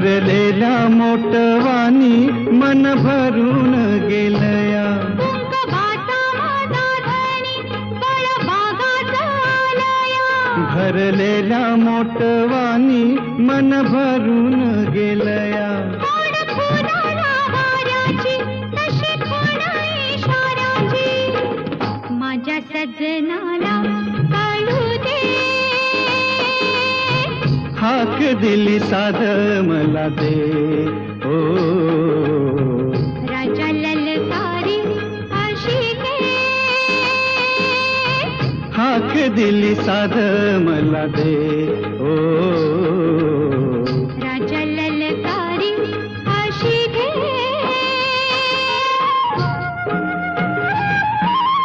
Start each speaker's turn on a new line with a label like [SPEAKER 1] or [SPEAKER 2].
[SPEAKER 1] भरलेल्या मोटवानी मन भरून गेलया, भरलेल्या मोटवानी मन भरून गेलया.
[SPEAKER 2] माझ्या सजनाला कळू दे,
[SPEAKER 1] हाक दिली साध मला दे. ओ
[SPEAKER 2] राजा ललकारी आशिके,
[SPEAKER 1] हाक दिली साध मला दे. ओ